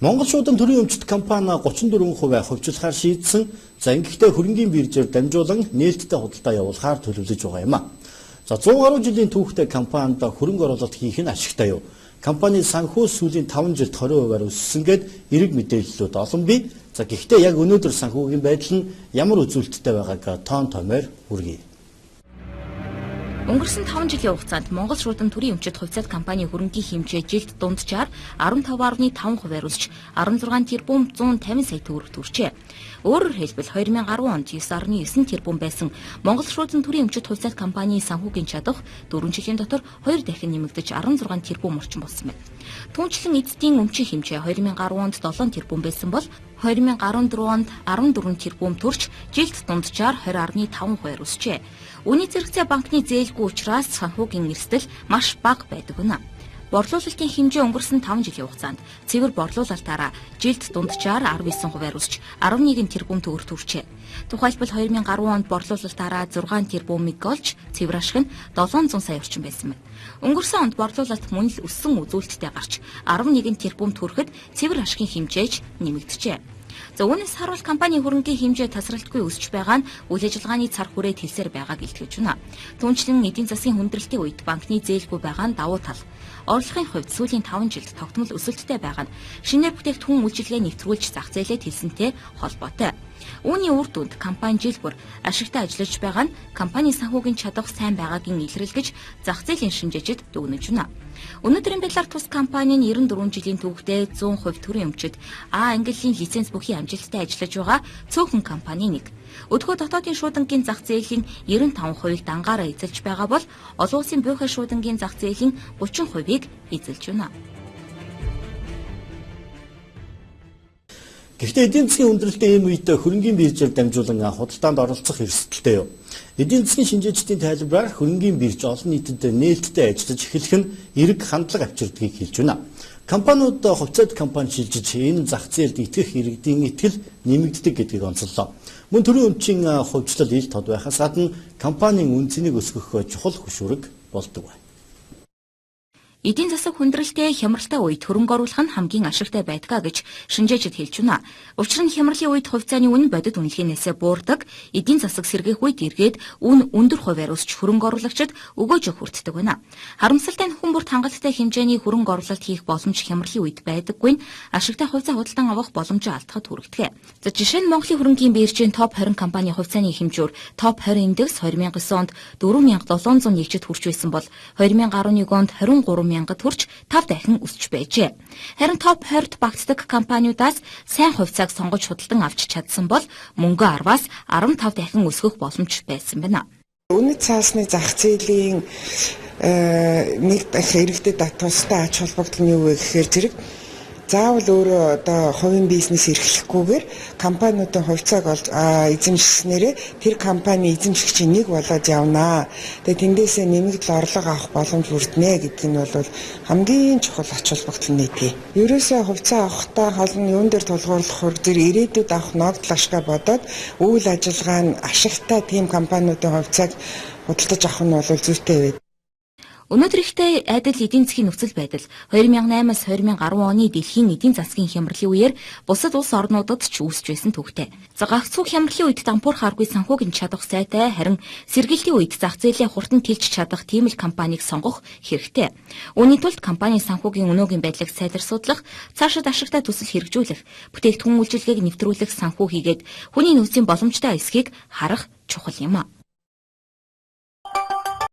Монгол шуудан төрийн өмчт компани 34% хувьчлахаар шийдсэн. За ингэхдээ хөрөнгийн биржээр дамжуулан нээлттэй худалдаа явуулахаар төлөвлөж байгаа юм а. За 100 гаруй жилийн түүхтэй компанид хөрөнгө оруулалт хийх нь ашигтай юу? Компани санхүү сүүлийн 5 жилд 20%-аар өссөн гэд эерэг мэдээллүүд олон бий. За гэхдээ яг өнөөдөр санхүүгийн байдал нь ямар үзүүлэлттэй байгааг тоон томоор хүргэе. Өнгөрсөн 5 жилийн хугацаанд Монгол шуудан төрийн өмчит хувьцаат компани хөрөнгийн хэмжээ жилд дунджаар 15.5%-аар өсч 16 тэрбум 150 сая төгрөг төрчээ. Өөрөөр хэлбэл 2010 онд 9.9 тэрбум байсан Монгол шуудан төрийн өмчит хувьцаат компанийн санхүүгийн чадвар 4 жилийн дотор 2 дахин нэмэгдэж 16 тэрбум орчим болсон байна. Түүнчлэн эцдийн өмчийн хэмжээ 2010 онд 7 тэрбум байсан бол 2014 онд 14 тэрбум төрч жилд дунджаар 20.5%-аар өсчээ. Үүний зэрэгцээ банкны зээлгүй учраас санхүүгийн эрсдэл маш бага байдаг байна. Борлуулалтын хэмжээ өнгөрсөн 5 жилийн хугацаанд цэвэр борлуулалтаараа жилд дунджаар 19%-аар өсч 11 тэрбум төгрөг төрчээ. Тухайлбал 2010 онд борлуулалтаараа 6 тэрбумыг олж цэвэр ашиг нь 700 сая орчим байсан байна. Өнгөрсөн онд борлуулалт мөн л өссөн үзүүлэлттэй гарч 11 тэрбум төгрөгөд цэвэр ашигын хэмжээж нэмэгджээ. За үүнээс харуул компани хөрөнгийн хэмжээ тасралтгүй өсч байгаа нь үйл ажиллагааны цар хүрээ хэлсээр байгааг илтгэж байна. Түүнчлэн эдийн засгийн хүндрэлтийн үед банкны зээлгүй байгаа нь давуу тал. Орлогын хувьд сүүлийн 5 жилд тогтмол өсөлттэй байгаа нь шинээр бүтээгдэхүүн үйлчилгээ нэвтрүүлж зах зээлээ хэлсэнтэй холбоотой. Үүний үр дүнд компани жил бүр ашигтай ажиллаж байгаа нь компани санхүүгийн чадвар сайн байгаагийн илэрлэгж зах зээлийн шинжээчид дүгнэж байна. Өнөөдрийн байдлаар тус компани нь 94 жилийн түүхтэй 100% төрийн өмчит ангиллын лиценз бүхий амжилттай ажиллаж байгаа цөөхөн компани нэг. Өдгөө дотоодын шуудангийн зах зээлийн 95%-ийг дангаараа эзэлж байгаа бол олон улсын буйхай шуудангийн зах зээлийн 30%-ийг эзэлж байна. Гэхдээ эдийн засгийн хүндрэлтэй ийм үед хөрөнгийн биржээр дамжуулан худалдаанд оролцох эрсдэлтэй юу? Эдийн засгийн шинжээчдийн тайлбараар хөрөнгийн бирж олон нийтэд нээлттэй ажиллаж эхлэх нь эерэг хандлага авчирдгийг хэлж байна. Компаниуд хувьцаат компани шилжиж энэ зах зээлд итгэх иргэдийн итгэл нэмэгддэг гэдгийг онцоллоо. Мөн төрийн өмчийн хувьчлал ил тод байхаас гадна компанийн үн цэнийг өсгөх чухал хөшүүрэг болдог байна. Эдийн засаг хүндрэлтэй хямралтай үед хөрөнгө оруулах нь хамгийн ашигтай байдгаа гэж шинжээчид хэлж байна. Учир нь хямралын үед хувьцааны үнэ бодит үнэлгээнээс буурдаг, эдийн засаг сэргээх үед эргээд үн өндөр хувиар өсч хөрөнгө оруулагчид өгөөж хүртдэг байна. Харамсалтай нь хүн бүрт хангалттай хэмжээний хөрөнгө оруулалт хийх боломж хямралын үед байдаггүй нь ашигтай хувьцаа худалдан авах боломжоо алдахад хүргэдэг. За жишээ нь Монголын хөрөнгийн биржийн топ 20 компани хувьцааны хэмжүүр топ 20 индекс 2009 онд 4701-д хүрч байсан бол 2011 онд 23 мянгад хүрч 5 дахин өсч байжээ. Харин топ 20-д багтдаг компаниудаас сайн хувьцааг сонгож худалдан авч чадсан бол мөнгө 10-аас 15 дахин өсгөх боломж байсан байна. Үнэт цаасны зах зээлийн нэг дахин иргэдэд тустай ач холбогдол нь юу вэ гэхээр зэрэг заавал өөрөө одоо хувийн бизнес эрхлэхгүйгээр компаниудын хувьцааг олж эзэмшснээрээ тэр компани эзэмшигчийн нэг болоод явнаа. Тэгээ тэндээсээ нэмэгдэл орлого авах боломж бүрднэ гэдэг нь бол хамгийн чухал ач холбогдол нийтээ. Ерөөсөө хувьцаа авахдаа холн юун дээр тулгуурлах зэрэг ирээдүйд авах ногдол ашгаа бодоод үйл ажиллагаа нь ашигтай тийм компаниудын хувьцааг худалдаж авах нь бол зүйтэй байд. Өнөөдөр ихтэй айдал эдийн засгийн нөхцөл байдал 2008-аас 2010 оны дэлхийн эдийн засгийн хямралын үеэр бусад улс орнуудад ч үүсч байсан түүхтэй. За гагцхүү хямралын үед дампуur харгүй санхүүгийн чадвар сайтай харин сэргийлтийн үед зах зээлээ хурдан тэлж чадах тийм л компанийг сонгох хэрэгтэй. Үүний тулд компанийн санхүүгийн өнөөгийн байдлыг сайтар судлах, цаашид ашигтай төсөл хэрэгжүүлэх, бүтээгдэхүүн үйлчилгээг нэвтрүүлэх санхүү хийгээд хүний нөөцийн боломжтой эсхийг харах чухал юм а.